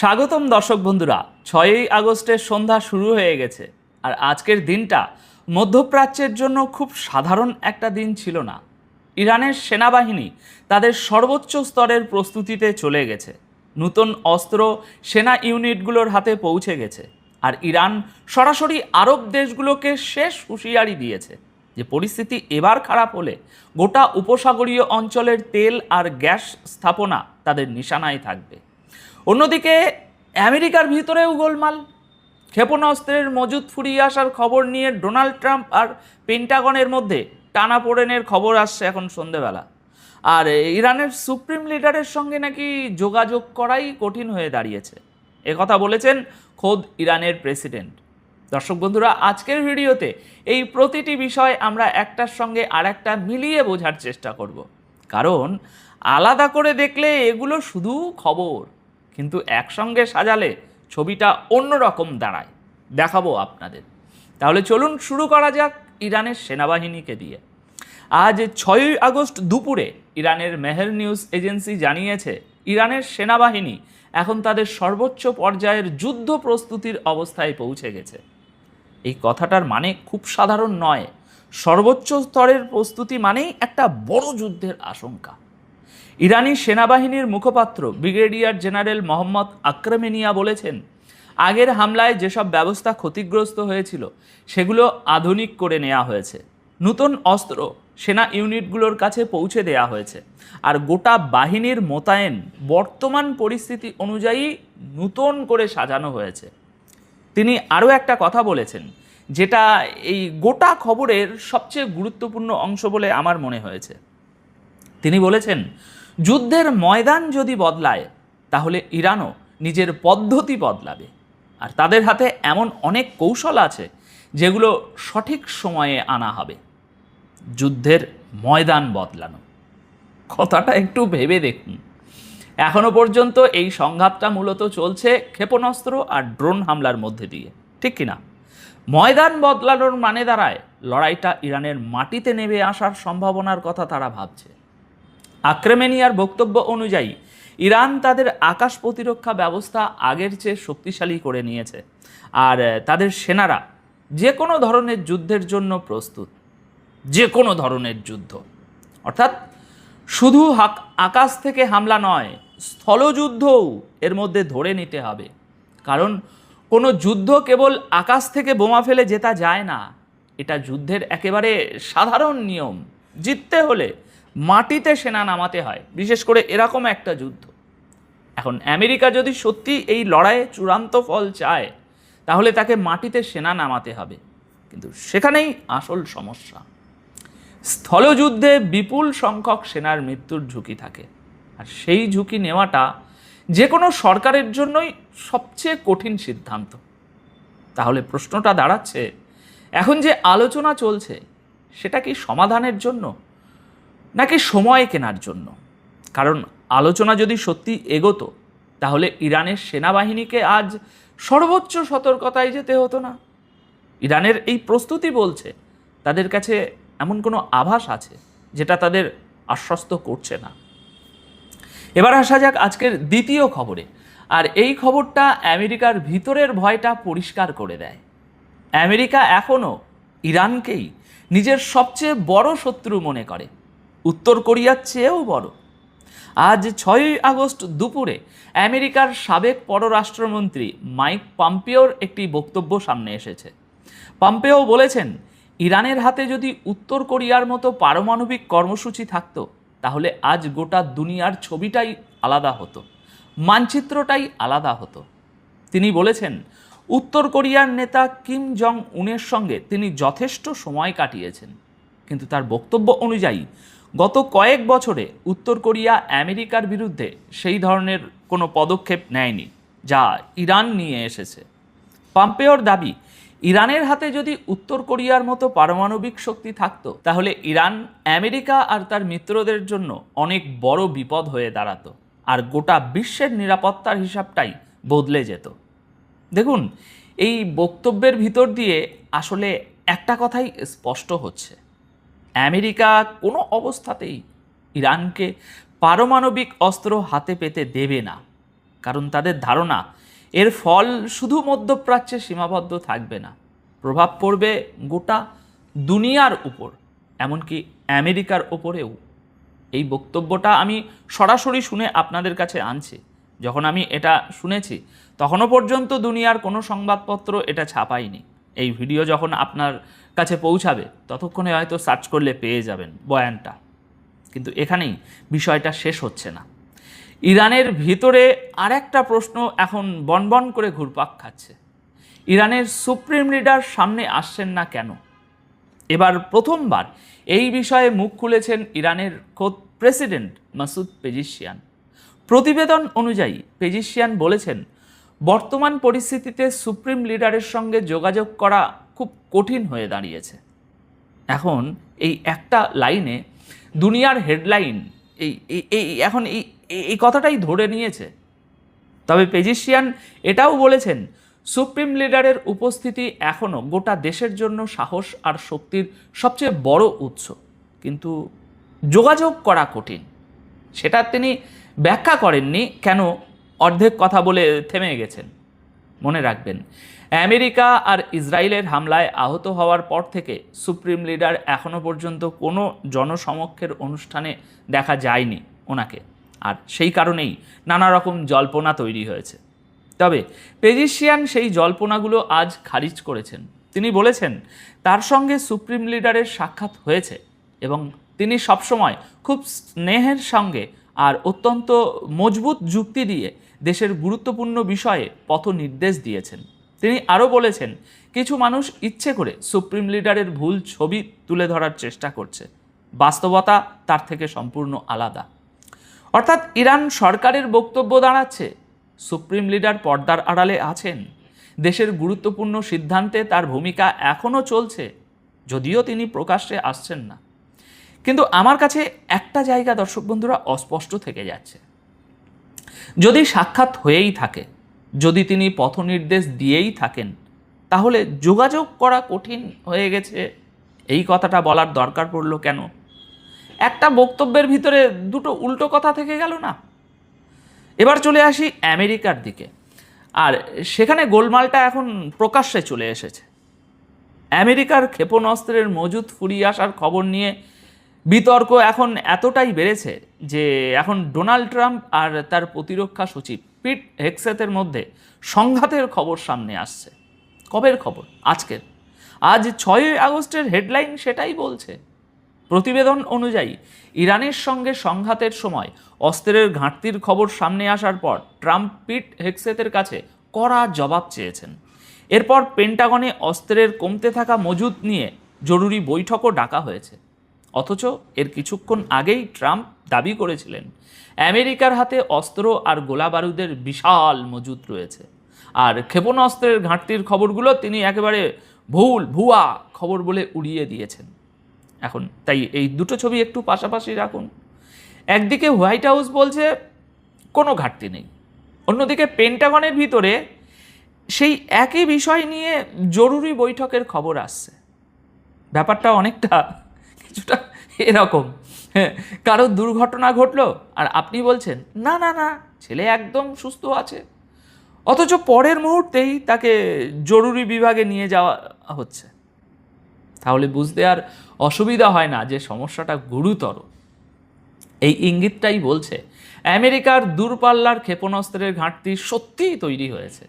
স্বাগতম দর্শক বন্ধুরা। 6ই আগস্টের সন্ধ্যা শুরু হয়ে গেছে, আর আজকের দিনটা মধ্যপ্রাচ্যের জন্য খুব সাধারণ একটা দিন ছিল না। ইরানের সেনাবাহিনী তাদের সর্বোচ্চ স্তরের প্রস্তুতিতে চলে গেছে, নতুন অস্ত্র সেনা ইউনিটগুলোর হাতে পৌঁছে গেছে, আর ইরান সরাসরি আরব দেশগুলোকে শেষ হুঁশিয়ারি দিয়েছে যে পরিস্থিতি এবার খারাপ হলে গোটা উপসাগরীয় অঞ্চলের তেল আর গ্যাস স্থাপনা তাদের নিশানায় থাকবে। অন্যদিকে আমেরিকার ভিতরেও গোলমাল। ক্ষেপণাস্ত্রের মজুদ ফুরিয়ে আসার খবর নিয়ে ডোনাল্ড ট্রাম্প আর পেন্টাগনের মধ্যে টানাপোড়েনের খবর আসছে এখন সন্ধেবেলা। আর ইরানের সুপ্রিম লিডারের সঙ্গে নাকি যোগাযোগ করাই কঠিন হয়ে দাঁড়িয়েছে, কথা বলেছেন খোদ ইরানের প্রেসিডেন্ট। দর্শক বন্ধুরা, আজকের ভিডিওতে এই প্রতিটি বিষয় আমরা একটার সঙ্গে আর একটা মিলিয়ে বোঝার চেষ্টা করব, কারণ আলাদা করে দেখলে এগুলো শুধু খবর, কিন্তু একসঙ্গে সাজালে ছবিটা অন্যরকম দাঁড়ায়। দেখাবো আপনাদের। তাহলে চলুন শুরু করা যাক ইরানের সেনাবাহিনীকে দিয়ে। আজ 6ই আগস্ট দুপুরে ইরানের মেহের নিউজ এজেন্সি জানিয়েছে ইরানের সেনাবাহিনী এখন তাদের সর্বোচ্চ পর্যায়ের যুদ্ধ প্রস্তুতির অবস্থায় পৌঁছে গেছে। এই কথাটার মানে খুব সাধারণ নয়। সর্বোচ্চ স্তরের প্রস্তুতি মানেই একটা বড় যুদ্ধের আশঙ্কা। ইরানি সেনাবাহিনীর মুখপাত্র ব্রিগেডিয়ার জেনারেল মোহাম্মদ আক্রমেনিয়া বলেছেন, আগের হামলায় যেসব ব্যবস্থা ক্ষতিগ্রস্ত হয়েছিল সেগুলো আধুনিক করে নেওয়া হয়েছে, নতুন অস্ত্র সেনা ইউনিটগুলোর কাছে পৌঁছে দেওয়া হয়েছে, আর গোটা বাহিনীর মোতায়েন বর্তমান পরিস্থিতি অনুযায়ী নতুন করে সাজানো হয়েছে। তিনি আরও একটা কথা বলেছেন, যেটা এই গোটা খবরের সবচেয়ে গুরুত্বপূর্ণ অংশ বলে আমার মনে হয়েছে। তিনি বলেছেন, যুদ্ধের ময়দান যদি বদলায় তাহলে ইরানও নিজের পদ্ধতি বদলাবে, আর তাদের হাতে এমন অনেক কৌশল আছে যেগুলো সঠিক সময়ে আনা হবে। যুদ্ধের ময়দান বদলানো, কথাটা একটু ভেবে দেখুন। এখনো পর্যন্ত এই সংঘাতটা মূলত চলছে ক্ষেপণাস্ত্র আর ড্রোন হামলার মধ্যে দিয়ে, ঠিক কিনা? ময়দান বদলানোর মানে দাঁড়ায় লড়াইটা ইরানের মাটিতে নেমে আসার সম্ভাবনার কথা তারা ভাবছে। আক্রমেনিয়ার বক্তব্য অনুযায়ী ইরান তাদের আকাশ প্রতিরক্ষা ব্যবস্থা আগের চেয়ে শক্তিশালী করে নিয়েছে, আর তাদের সেনারা যে কোনো ধরনের যুদ্ধের জন্য প্রস্তুত। যে কোনো ধরনের যুদ্ধ, অর্থাৎ শুধু আকাশ থেকে হামলা নয়, স্থলযুদ্ধও এর মধ্যে ধরে নিতে হবে। কারণ কোনো যুদ্ধ কেবল আকাশ থেকে বোমা ফেলে জেতা যায় না, এটা যুদ্ধের একেবারে সাধারণ নিয়ম। জিততে হলে মাটিতে সেনা নামাতে হয়, বিশেষ করে এরকম একটা যুদ্ধ। এখন আমেরিকা যদি সত্যি এই লড়াইয়ে চূড়ান্ত ফল চায় তাহলে তাকে মাটিতে সেনা নামাতে হবে, কিন্তু সেখানেই আসল সমস্যা। স্থলযুদ্ধে বিপুল সংখ্যক সেনার মৃত্যুর ঝুঁকি থাকে, আর সেই ঝুঁকি নেওয়াটা যে কোনো সরকারের জন্যই সবচেয়ে কঠিন সিদ্ধান্ত। তাহলে প্রশ্নটা দাঁড়াচ্ছে, এখন যে আলোচনা চলছে সেটা কি সমাধানের জন্য নাকি সময় কেনার জন্য? কারণ আলোচনা যদি সত্যি এগোতো তাহলে ইরানের সেনাবাহিনীকে আজ সর্বোচ্চ সতর্কতায় যেতে হতো না। ইরানের এই প্রস্তুতি বলছে তাদের কাছে এমন কোনো আভাস আছে যেটা তাদের আশ্বস্ত করছে না। এবার আসা যাক আজকের দ্বিতীয় খবরে, আর এই খবরটা আমেরিকার ভিতরের ভয়টা পরিষ্কার করে দেয়। আমেরিকা এখনও ইরানকেই নিজের সবচেয়ে বড় শত্রু মনে করে, উত্তর কোরিয়ার চেয়েও বড়। আজ 6ই আগস্ট দুপুরে আমেরিকার সাবেক পররাষ্ট্রমন্ত্রী মাইক পম্পেওর একটি বক্তব্য সামনে এসেছে। পম্পেও বলেছেন, ইরানের হাতে যদি উত্তর কোরিয়ার মতো পারমাণবিক কর্মসূচি থাকতো তাহলে আজ গোটা দুনিয়ার ছবিটাই আলাদা হতো, মানচিত্রটাই আলাদা হতো। তিনি বলেছেন, উত্তর কোরিয়ার নেতা কিম জং উনের সঙ্গে তিনি যথেষ্ট সময় কাটিয়েছেন, কিন্তু তার বক্তব্য অনুযায়ী গত কয়েক বছরে উত্তর কোরিয়া আমেরিকার বিরুদ্ধে সেই ধরনের কোনো পদক্ষেপ নেয়নি যা ইরান নিয়ে এসেছে। পম্পেওর দাবি, ইরানের হাতে যদি উত্তর কোরিয়ার মতো পারমাণবিক শক্তি থাকতো তাহলে ইরান আমেরিকা আর তার মিত্রদের জন্য অনেক বড় বিপদ হয়ে দাঁড়াতো, আর গোটা বিশ্বের নিরাপত্তার হিসাবটাই বদলে যেত। দেখুন, এই বক্তব্যের ভিতর দিয়ে আসলে একটা কথাই স্পষ্ট হচ্ছে, আমেরিকা কোনো অবস্থাতেই ইরানকে পারমাণবিক অস্ত্র হাতে পেতে দেবে না। কারণ তাদের ধারণা এর ফল শুধু মধ্যপ্রাচ্যে সীমাবদ্ধ থাকবে না, প্রভাব পড়বে গোটা দুনিয়ার উপর, এমনকি আমেরিকার ওপরেও। এই বক্তব্যটা আমি সরাসরি শুনে আপনাদের কাছে আনছি। যখন আমি এটা শুনেছি তখনও পর্যন্ত দুনিয়ার কোনো সংবাদপত্র এটা ছাপায়নি। এই ভিডিও যখন আপনার কাছে পৌঁছাবে ততক্ষণে হয়তো সার্চ করলে পেয়ে যাবেন বয়ানটা। কিন্তু এখানেই বিষয়টা শেষ হচ্ছে না। ইরানের ভিতরে আরেকটা প্রশ্ন এখন বনবন করে ঘুরপাক খাচ্ছে। ইরানের সুপ্রিম লিডার সামনে আসছেন না কেন? এবার প্রথমবার এই বিষয়ে মুখ খুলেছেন ইরানের খোদ প্রেসিডেন্ট মাসুদ পেজিশিয়ান। প্রতিবেদন অনুযায়ী পেজিশিয়ান বলেছেন, বর্তমান পরিস্থিতিতে সুপ্রিম লিডারের সঙ্গে যোগাযোগ করা খুব কঠিন হয়ে দাঁড়িয়েছে। এখন এই একটা লাইনে দুনিয়ার হেডলাইন এখন এই কথাটাই ধরে নিয়েছে। তবে পেজিশিয়ান এটাও বলেছেন, সুপ্রিম লিডারের উপস্থিতি এখনও গোটা দেশের জন্য সাহস আর শক্তির সবচেয়ে বড় উৎস, কিন্তু যোগাযোগ করা কঠিন। সেটা তিনি ব্যাখ্যা করেননি কেন অর্ধেক কথা বলে থেমে গেছেন। মনে রাখবেন, আমেরিকা আর ইসরায়েলের হামলায় আহত হওয়ার পর থেকে সুপ্রিম লিডার এখনও পর্যন্ত কোনো জনসমক্ষের অনুষ্ঠানে দেখা যায়নি ওনাকে, আর সেই কারণেই নানা রকম জল্পনা তৈরি হয়েছে। তবে পেজিশিয়ান সেই জল্পনাগুলো আজ খারিজ করেছেন। তিনি বলেছেন তার সঙ্গে সুপ্রিম লিডারের সাক্ষাৎ হয়েছে এবং তিনি সবসময় খুব স্নেহের সঙ্গে আর অত্যন্ত মজবুত যুক্তি দিয়ে দেশের গুরুত্বপূর্ণ বিষয়ে পথ নির্দেশ দিয়েছেন। তিনি আরও বলেছেন, কিছু মানুষ ইচ্ছে করে সুপ্রিম লিডারের ভুল ছবি তুলে ধরার চেষ্টা করছে, বাস্তবতা তার থেকে সম্পূর্ণ আলাদা। অর্থাৎ ইরান সরকারের বক্তব্য দাঁড়াচ্ছে সুপ্রিম লিডার পর্দার আড়ালে আছেন, দেশের গুরুত্বপূর্ণ সিদ্ধান্তে তার ভূমিকা এখনও চলছে, যদিও তিনি প্রকাশ্যে আসছেন না। কিন্তু আমার কাছে একটা জায়গা দর্শক বন্ধুরা অস্পষ্ট থেকে যাচ্ছে। যদি সাক্ষাৎ হয়েই থাকে, যদি তিনি পথ নির্দেশ দিয়েই থাকেন, তাহলে যোগাযোগ করা কঠিন হয়ে গেছে এই কথাটা বলার দরকার পড়লো কেন? একটা বক্তব্যের ভিতরে দুটো উল্টো কথা থেকে গেল না? এবার চলে আসি আমেরিকার দিকে, আর সেখানে গোলমালটা এখন প্রকাশ্যে চলে এসেছে। আমেরিকার ক্ষেপণাস্ত্রের মজুদ ফুরিয়ে আসার খবর নিয়ে বিতর্ক এখন এতটাই বেড়েছে যে এখন ডোনাল্ড ট্রাম্প আর তার প্রতিরক্ষা সচিব পিট হেগসেথের মধ্যে সংঘাতের খবর সামনে আসছে। কবের খবর? আজকের। আজ 6 আগস্টের হেডলাইন সেটাই বলছে। প্রতিবেদন অনুযায়ী ইরানের সঙ্গে সংঘাতের সময় অস্ত্রের ঘাটতির খবর সামনে আসার পর ট্রাম্প পিট হেগসেথের কাছে কড়া জবাব চেয়েছেন। এরপর পেন্টাগনে অস্ত্রের কমতে থাকা মজুদ নিয়ে জরুরি বৈঠকও ডাকা হয়েছে। অথচ এর কিছুক্ষণ আগেই ট্রাম্প দাবি করেছিলেন আমেরিকার হাতে অস্ত্র আর গোলাবারুদের বিশাল মজুদ রয়েছে, আর ক্ষেপণাস্ত্রের ঘাটতির খবরগুলো তিনি একেবারে ভুয়া খবর বলে উড়িয়ে দিয়েছেন। এখন তাই এই দুটো ছবি একটু পাশাপাশি রাখুন। একদিকে হোয়াইট হাউস বলছে কোনো ঘাটতি নেই, অন্যদিকে পেন্টাগনের ভিতরে সেই একই বিষয় নিয়ে জরুরি বৈঠকের খবর আসছে। ব্যাপারটা অনেকটা কিছুটা এরকম, কারো দুর্ঘটনা ঘটলো আর আপনি বলছেন না না না ছেলে একদম সুস্থ আছে, অথচ পরের মুহূর্তেই তাকে জরুরি বিভাগে নিয়ে যাওয়া হচ্ছে। তাহলে বুঝতে আর অসুবিধা হয় না যে সমস্যাটা গুরুতর। এই ইঙ্গিতটাই বলছে আমেরিকার দূরপাল্লার ক্ষেপণাস্ত্রের ঘাটতি সত্যিই তৈরি হয়েছে।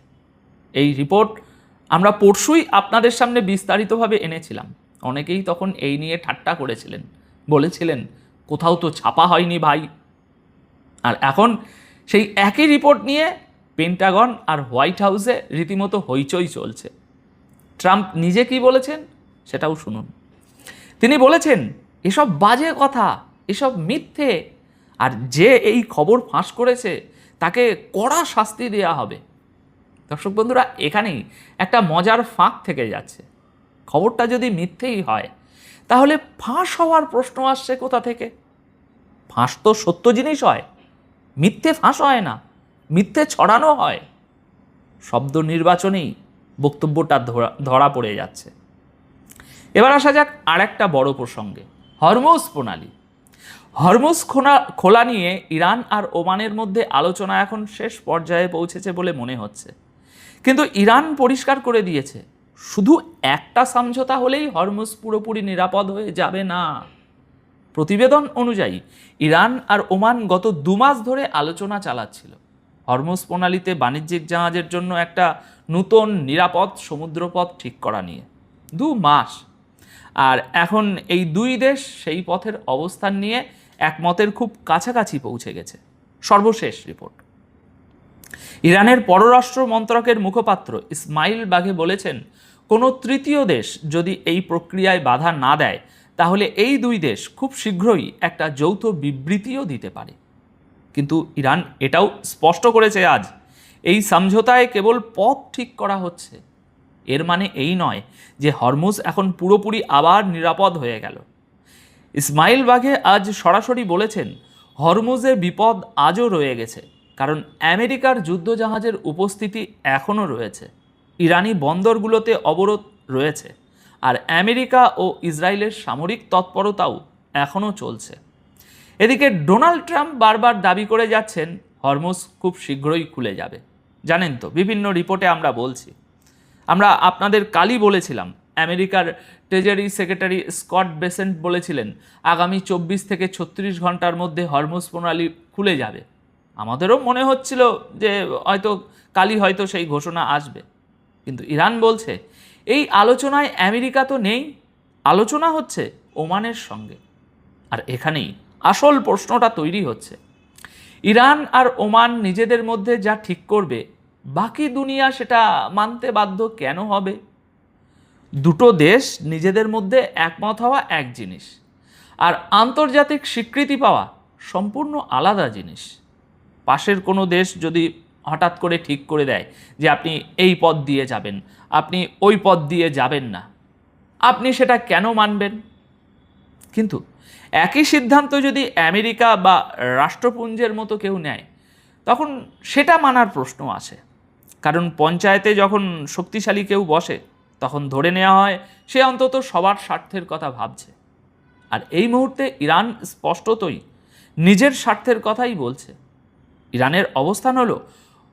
এই রিপোর্ট আমরা পরশুই আপনাদের সামনে বিস্তারিতভাবে এনেছিলাম। অনেকেই তখন এই নিয়ে ঠাট্টা করেছিলেন, বলেছিলেন কোথাও তো ছাপা হয়নি ভাই। আর এখন সেই একই রিপোর্ট নিয়ে পেন্টাগন আর হোয়াইট হাউসে রীতিমতো হইচই চলছে। ট্রাম্প নিজে কি বলেছেন সেটাও শুনুন। তিনি বলেছেন এসব বাজে কথা, এসব মিথ্যে, আর যে এই খবর ফাঁস করেছে তাকে কড়া শাস্তি দেওয়া হবে। দর্শক বন্ধুরা, এখানেই একটা মজার ফাঁক থেকে যাচ্ছে। খবরটা যদি মিথ্যেই হয় তাহলে ফাঁস হওয়ার প্রশ্ন আসছে কোথা থেকে? ফাঁস তো সত্য জিনিস হয়, মিথ্যে ফাঁস হয় না, মিথ্যে ছড়ানো হয়। শব্দ নির্বাচনেই বক্তব্যটা ধরা পড়ে যাচ্ছে। এবার আসা যাক আর একটা বড় প্রসঙ্গে, হরমুজ প্রণালী। হরমুজ খোলা নিয়ে ইরান আর ওমানের মধ্যে আলোচনা এখন শেষ পর্যায়ে পৌঁছেছে বলে মনে হচ্ছে, কিন্তু ইরান পরিষ্কার করে দিয়েছে শুধু একটা সমঝোতা হলেই হরমুজ পুরোপুরি নিরাপদ হয়ে যাবে না। প্রতিবেদন অনুযায়ী ইরান আর ওমান গত 2 মাস ধরে আলোচনা চালাচ্ছিল হরমুজ প্রণালীতে বাণিজ্যিক জাহাজের জন্য একটা নতুন নিরাপদ সমুদ্রপথ ঠিক করা নিয়ে। 2 মাস। আর এখন এই দুই দেশ সেই পথের অবস্থান নিয়ে একমতের খুব কাছাকাছি পৌঁছে গেছে। সর্বশেষ রিপোর্ট, ইরানের পররাষ্ট্র মন্ত্রকের মুখপাত্র ইসমাইল বাঘে বলেছেন, কোনো তৃতীয় দেশ যদি এই প্রক্রিয়ায় বাধা না দেয় তাহলে এই দুই দেশ খুব শীঘ্রই একটা যৌথ বিবৃতিও দিতে পারে। কিন্তু ইরান এটাও স্পষ্ট করেছে আজ, এই সমঝোতায় কেবল পথ ঠিক করা হচ্ছে, এর মানে এই নয় যে হরমুজ এখন পুরোপুরি আবার নিরাপদ হয়ে গেল। ইসমাইল বাঘে আজ সরাসরি বলেছেন, হরমুজে বিপদ আজও রয়ে গেছে, কারণ আমেরিকার যুদ্ধজাহাজের উপস্থিতি এখনও রয়েছে, ইরানি বন্দরগুলোতে অবরোধ রয়েছে, আর আমেরিকা ও ইসরায়েলের সামরিক তৎপরতাও এখনও চলছে। এদিকে ডোনাল্ড ট্রাম্প বারবার দাবি করে যাচ্ছেন হরমুজ খুব শীঘ্রই খুলে যাবে। জানেন তো, বিভিন্ন রিপোর্টে আমরা বলছি, আমরা আপনাদের কালই বলেছিলাম, আমেরিকার ট্রেজারি সেক্রেটারি স্কট বেসেন্ট বলেছিলেন আগামী 24 থেকে 36 ঘন্টার মধ্যে হরমুজ প্রণালী খুলে যাবে। আমাদেরও মনে হচ্ছিল যে হয়তো কালই হয়তো সেই ঘোষণা আসবে, কিন্তু ইরান বলছে এই আলোচনায় আমেরিকা তো নেই, আলোচনা হচ্ছে ওমানের সঙ্গে। আর এখানেই আসল প্রশ্নটা তৈরি হচ্ছে, ইরান আর ওমান নিজেদের মধ্যে যা ঠিক করবে বাকি দুনিয়া সেটা মানতে বাধ্য কেন হবে? দুটো দেশ নিজেদের মধ্যে একমত হওয়া এক জিনিস, আর আন্তর্জাতিক স্বীকৃতি পাওয়া সম্পূর্ণ আলাদা জিনিস। পাশের কোনো দেশ যদি হঠাৎ করে ঠিক করে দেয় যে আপনি এই পথ দিয়ে যাবেন, আপনি ওই পথ দিয়ে যাবেন না, আপনি সেটা কেন মানবেন? কিন্তু একই সিদ্ধান্ত যদি আমেরিকা বা রাষ্ট্রপুঞ্জের মতো কেউ নেয়, তখন সেটা মানার প্রশ্ন আসে। কারণ পঞ্চায়েতে যখন শক্তিশালী কেউ বসে, তখন ধরে নেওয়া হয় সে অন্তত সবার স্বার্থের কথা ভাবছে। আর এই মুহূর্তে ইরান স্পষ্টতই নিজের স্বার্থের কথাই বলছে। ইরানের অবস্থান হলো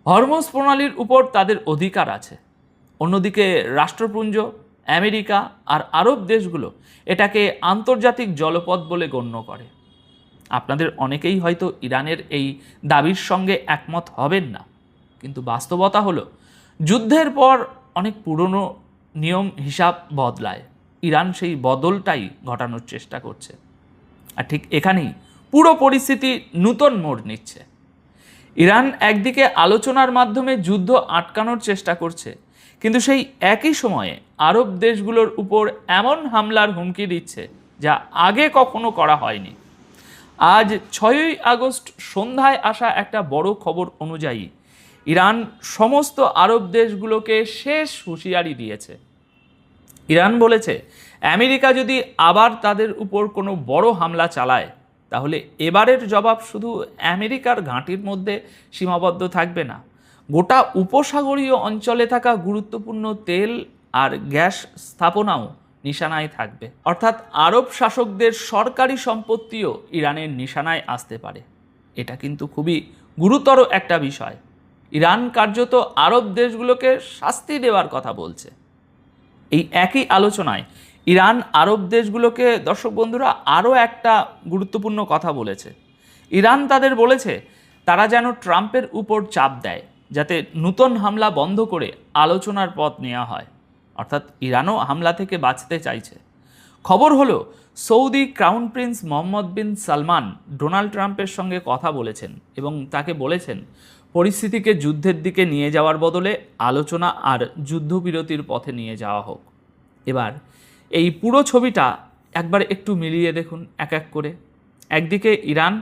হরমুজ প্রণালীর উপর তাদের অধিকার আছে, অন্যদিকে রাষ্ট্রপুঞ্জ, আমেরিকা আর আরব দেশগুলো এটাকে আন্তর্জাতিক জলপথ বলে গণ্য করে। আপনাদের অনেকেই হয়তো ইরানের এই দাবির সঙ্গে একমত হবেন না, কিন্তু বাস্তবতা হলো যুদ্ধের পর অনেক পুরনো নিয়ম হিসাব বদলায়, ইরান সেই বদলটাই ঘটানোর চেষ্টা করছে। আর ঠিক এখানেই পুরো পরিস্থিতি নূতন মোড় নিচ্ছে। ইরান একদিকে আলোচনার মাধ্যমে যুদ্ধ আটকানোর চেষ্টা করছে, কিন্তু সেই একই সময়ে আরব দেশগুলোর উপর এমন হামলার হুমকি দিচ্ছে যা আগে কখনো করা হয়নি। আজ 6ই আগস্ট সন্ধ্যায় আসা একটা বড় খবর অনুযায়ী ইরান সমস্ত আরব দেশগুলোকে শেষ হুঁশিয়ারি দিয়েছে। ইরান বলেছে, আমেরিকা যদি আবার তাদের উপর কোনো বড় হামলা চালায়, তাহলে এবারের জবাব শুধু আমেরিকার ঘাঁটির মধ্যে সীমাবদ্ধ থাকবে না, গোটা উপসাগরীয় অঞ্চলে থাকা গুরুত্বপূর্ণ তেল আর গ্যাস স্থাপনাও নিশানায় থাকবে। অর্থাৎ আরব শাসকদের সরকারি সম্পত্তিও ইরানের নিশানায় আসতে পারে। এটা কিন্তু খুবই গুরুতর একটা বিষয়। ইরান কার্যত আরব দেশগুলোকে শাস্তি দেওয়ার কথা বলছে। এই একই আলোচনায় ইরান আরব দেশগুলোকে, দর্শক বন্ধুরা, আরও একটা গুরুত্বপূর্ণ কথা বলেছে। ইরান তাদের বলেছে তারা যেন ট্রাম্পের উপর চাপ দেয়, যাতে নতুন হামলা বন্ধ করে আলোচনার পথ নেওয়া হয়। অর্থাৎ ইরানও হামলা থেকে বাঁচতে চাইছে। খবর হলো সৌদি ক্রাউন প্রিন্স মোহাম্মদ বিন সালমান ডোনাল্ড ট্রাম্পের সঙ্গে কথা বলেছেন এবং তাকে বলেছেন পরিস্থিতিকে যুদ্ধের দিকে নিয়ে যাওয়ার বদলে আলোচনা আর যুদ্ধবিরতির পথে নিয়ে যাওয়া হোক। এবার এই পুরো ছবিটা একবার একটু মিলিয়ে দেখুন এক এক করে। একদিকে ইরান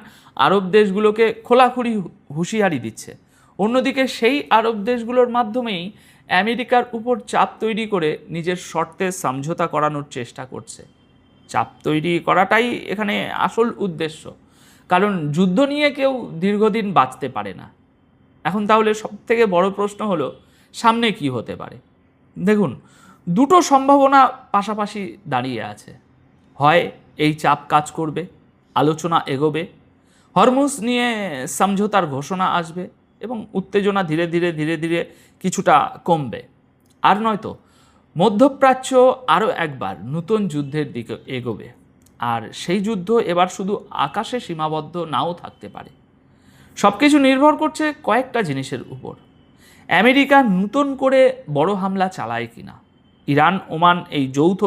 আরব দেশগুলোকে খোলাখুলি হুঁশিয়ারি দিচ্ছে, অন্যদিকে সেই আরব দেশগুলোর মাধ্যমেই আমেরিকার উপর চাপ তৈরি করে নিজের শর্তে সমঝোতা করানোর চেষ্টা করছে। চাপ তৈরি করাটাই এখানে আসল উদ্দেশ্য, কারণ যুদ্ধ নিয়ে কেউ দীর্ঘদিন বাঁচতে পারে না। এখন তাহলে সবথেকে বড় প্রশ্ন হলো সামনে কি হতে পারে। দেখুন, দুটো সম্ভাবনা পাশাপাশি দাঁড়িয়ে আছে। হয় এই চাপ কাজ করবে, আলোচনা এগোবে, হরমুজ নিয়ে সমঝোতার ঘোষণা আসবে এবং উত্তেজনা ধীরে ধীরে ধীরে ধীরে কিছুটা কমবে। আর নয়তো মধ্যপ্রাচ্য আরও একবার নতুন যুদ্ধের দিকে এগোবে। আর সেই যুদ্ধ এবার শুধু আকাশে সীমাবদ্ধ নাও থাকতে পারে। সব কিছু নির্ভর করছে কয়েকটা জিনিসের উপর। আমেরিকা নতুন করে বড় হামলা চালায় কিনা, ইরান ওমান এই যৌথ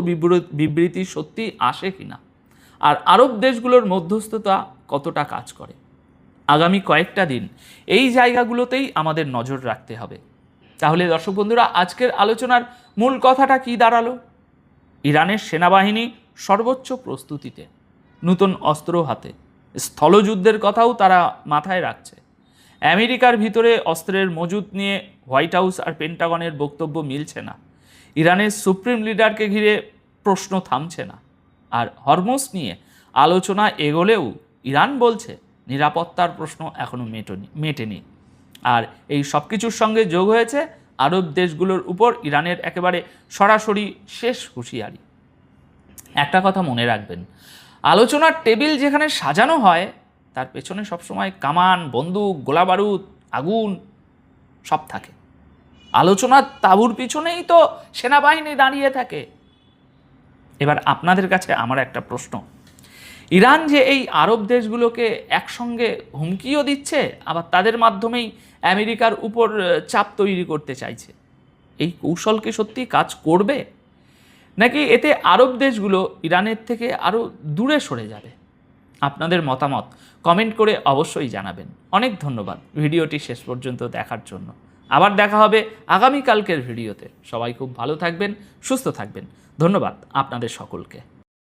বিবৃতি সত্যি আসে কিনা, আর আরব দেশগুলোর মধ্যস্থতা কতটা কাজ করে। আগামী কয়েকটা দিন এই জায়গাগুলোতেই আমাদের নজর রাখতে হবে। তাহলে দর্শক বন্ধুরা, আজকের আলোচনার মূল কথাটা কি দাঁড়ালো? ইরানের সেনাবাহিনী সর্বোচ্চ প্রস্তুতিতে, নতুন অস্ত্র হাতে, স্থলযুদ্ধের কথাও তারা মাথায় রাখছে। আমেরিকার ভিতরে অস্ত্রের মজুত নিয়ে হোয়াইট হাউস আর পেন্টাগনের বক্তব্য মিলছে না। ইরানের সুপ্রিম লিডারকে ঘিরে প্রশ্ন থামছে না। আর হরমুজ নিয়ে আলোচনা এগোলেও ইরান বলছে নিরাপত্তার প্রশ্ন এখনও মেটেনি। আর এই সব কিছুর সঙ্গে যোগ হয়েছে আরব দেশগুলোর উপর ইরানের একেবারে সরাসরি শেষ হুঁশিয়ারি। একটা কথা মনে রাখবেন, আলোচনার টেবিল যেখানে সাজানো হয় তার পেছনে সবসময় কামান, বন্দুক, গোলাবারুদ, আগুন সব থাকে। আলোচনার তাঁবুর পিছনেই তো সেনাবাহিনী দাঁড়িয়ে থাকে। এবার আপনাদের কাছে আমার একটা প্রশ্ন, ইরান যে এই আরব দেশগুলোকে একসঙ্গে হুমকিও দিচ্ছে, আবার তাদের মাধ্যমেই আমেরিকার উপর চাপ তৈরি করতে চাইছে, এই কৌশল কি সত্যি কাজ করবে, নাকি এতে আরব দেশগুলো ইরানের থেকে আরও দূরে সরে যাবে? আপনাদের মতামত কমেন্ট করে অবশ্যই জানাবেন। অনেক ধন্যবাদ ভিডিওটি শেষ পর্যন্ত দেখার জন্য। আবার দেখা হবে আগামীকালকের ভিডিওতে। সবাই খুব ভালো থাকবেন, সুস্থ থাকবেন। ধন্যবাদ আপনাদের সকলকে।